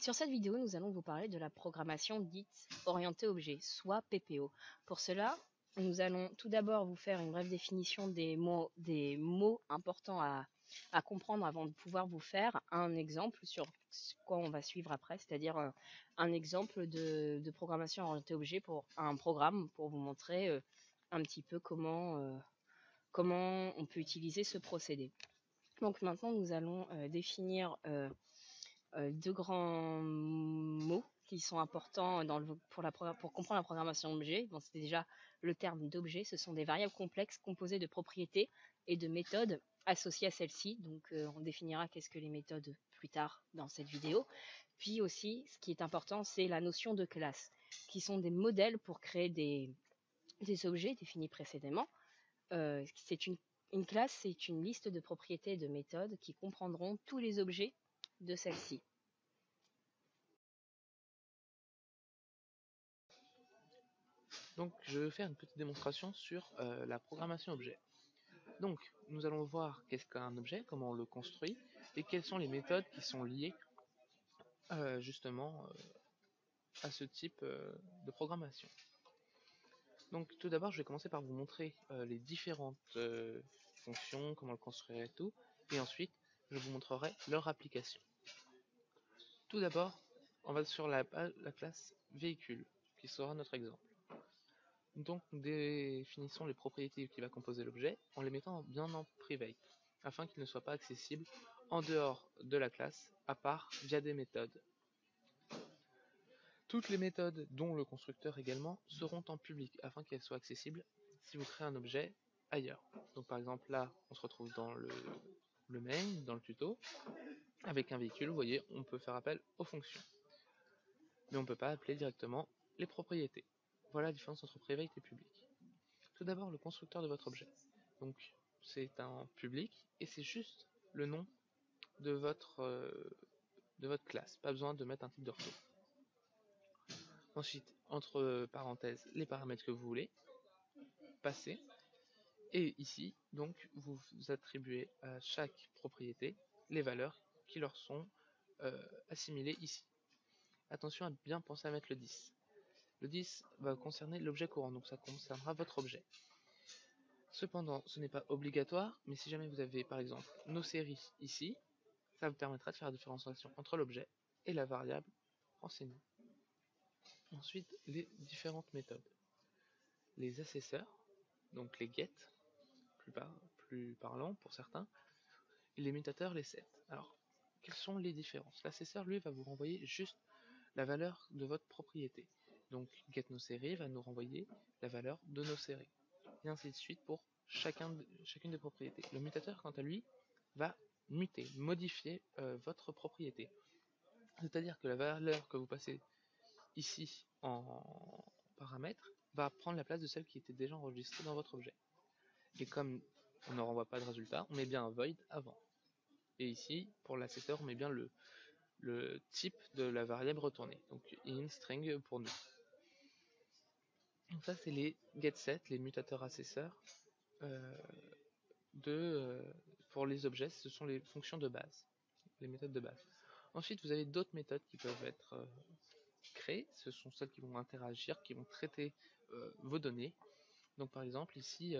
Sur cette vidéo, nous allons vous parler de la programmation dite orientée objet, soit PPO. Pour cela, nous allons tout d'abord vous faire une brève définition des mots importants à comprendre avant de pouvoir vous faire un exemple sur quoi on va suivre après, c'est-à-dire un exemple de programmation orientée objet pour un programme pour vous montrer un petit peu comment on peut utiliser ce procédé. Donc maintenant, nous allons définir deux grands mots qui sont importants pour comprendre la programmation objet. Bon, c'est déjà le terme d'objet. Ce sont des variables complexes composées de propriétés et de méthodes associées à celles-ci. Donc, on définira qu'est-ce que les méthodes plus tard dans cette vidéo. Puis aussi, ce qui est important, c'est la notion de classe, qui sont des modèles pour créer des objets définis précédemment. Une classe, c'est une liste de propriétés et de méthodes qui comprendront tous les objets de celle-ci. Donc je vais faire une petite démonstration sur la programmation objet. Donc nous allons voir qu'est-ce qu'un objet, comment on le construit et quelles sont les méthodes qui sont liées justement à ce type de programmation. Donc tout d'abord je vais commencer par vous montrer les différentes fonctions, comment le construire et tout, et ensuite je vous montrerai leur application. Tout d'abord on va sur la classe véhicule qui sera notre exemple. Donc nous définissons les propriétés qui va composer l'objet en les mettant bien en private, afin qu'il ne soit pas accessible en dehors de la classe, à part via des méthodes. Toutes les méthodes, dont le constructeur également, seront en public, afin qu'elles soient accessibles si vous créez un objet ailleurs. Donc par exemple là, on se retrouve dans le main, dans le tuto, avec un véhicule, vous voyez, on peut faire appel aux fonctions. Mais on ne peut pas appeler directement les propriétés. Voilà la différence entre private et public. Tout d'abord, le constructeur de votre objet. Donc, c'est un public et c'est juste le nom de votre classe. Pas besoin de mettre un type de retour. Ensuite, entre parenthèses, les paramètres que vous voulez passer. Et ici, donc, vous attribuez à chaque propriété les valeurs qui leur sont assimilées ici. Attention à bien penser à mettre le 10. Le 10 va concerner l'objet courant, donc ça concernera votre objet. Cependant, ce n'est pas obligatoire, mais si jamais vous avez par exemple nos séries ici, ça vous permettra de faire la différenciation entre l'objet et la variable renseignée. Ensuite, les différentes méthodes. Les assesseurs, donc les get, plus parlant pour certains, et les mutateurs, les set. Alors, quelles sont les différences? L'assesseur, lui, va vous renvoyer juste la valeur de votre propriété. Donc, getNoSérie va nous renvoyer la valeur de nos séries. Et ainsi de suite pour chacune des propriétés. Le mutateur, quant à lui, va muter, modifier votre propriété. C'est-à-dire que la valeur que vous passez ici en paramètre va prendre la place de celle qui était déjà enregistrée dans votre objet. Et comme on ne renvoie pas de résultat, on met bien un void avant. Et ici, pour l'assesseur, on met bien le type de la variable retournée. Donc in string pour nous. Donc ça, c'est les getSet, les mutateurs assesseurs. Pour les objets, ce sont les fonctions de base, les méthodes de base. Ensuite, vous avez d'autres méthodes qui peuvent être créées. Ce sont celles qui vont interagir, qui vont traiter vos données. Donc par exemple, ici,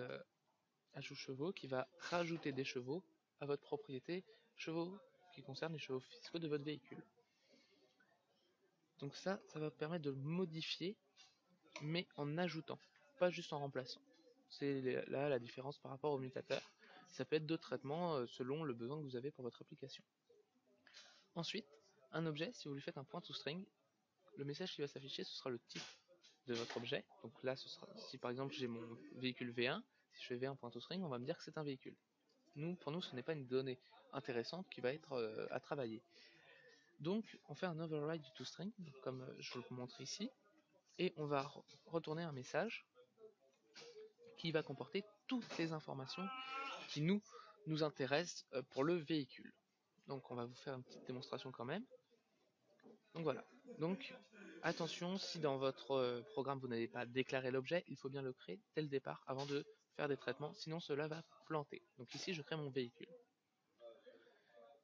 ajout chevaux qui va rajouter des chevaux à votre propriété chevaux qui concerne les chevaux fiscaux de votre véhicule. Donc ça va permettre de modifier, mais en ajoutant, pas juste en remplaçant. C'est là la différence par rapport au mutateur. Ça peut être d'autres traitements selon le besoin que vous avez pour votre application. Ensuite, un objet, si vous lui faites un point toString, le message qui va s'afficher, ce sera le type de votre objet. Donc là, ce sera, si par exemple j'ai mon véhicule V1, si je fais V1.toString, on va me dire que c'est un véhicule. Pour nous, ce n'est pas une donnée intéressante qui va être à travailler. Donc, on fait un override du toString, comme je vous le montre ici, et on va retourner un message qui va comporter toutes les informations qui nous intéressent pour le véhicule. Donc on va vous faire une petite démonstration quand même. Donc voilà. Donc attention, si dans votre programme vous n'avez pas déclaré l'objet, il faut bien le créer dès le départ avant de faire des traitements, sinon cela va planter. Donc ici je crée mon véhicule.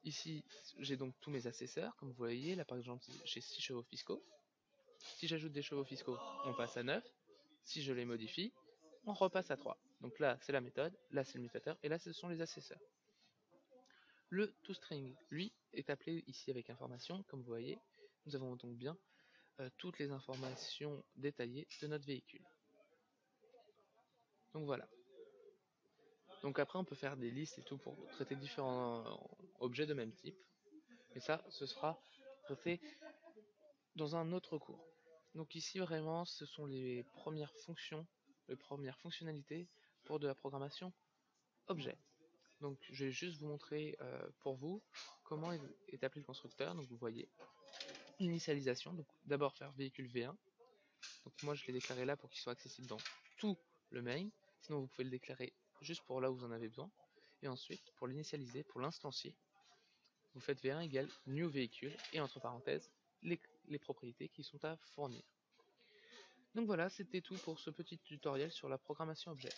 Ici, j'ai donc tous mes assesseurs, comme vous voyez, là par exemple j'ai 6 chevaux fiscaux. Si j'ajoute des chevaux fiscaux, on passe à 9. Si je les modifie, on repasse à 3. Donc là, c'est la méthode, là c'est le mutateur, et là ce sont les assesseurs. Le toString, lui, est appelé ici avec information, comme vous voyez. Nous avons donc bien toutes les informations détaillées de notre véhicule. Donc voilà. Donc après, on peut faire des listes et tout pour traiter différents objets de même type. Mais ça, ce sera traité dans un autre cours. Donc ici, vraiment, ce sont les premières fonctions, les premières fonctionnalités pour de la programmation objet. Donc je vais juste vous montrer pour vous comment est appelé le constructeur. Donc vous voyez, initialisation, donc d'abord faire véhicule V1. Donc moi je l'ai déclaré là pour qu'il soit accessible dans tout le main. Sinon vous pouvez le déclarer juste pour là où vous en avez besoin. Et ensuite, pour l'initialiser, pour l'instancier, vous faites V1 égale new véhicule et entre parenthèses les propriétés qui sont à fournir. Donc voilà, c'était tout pour ce petit tutoriel sur la programmation objet.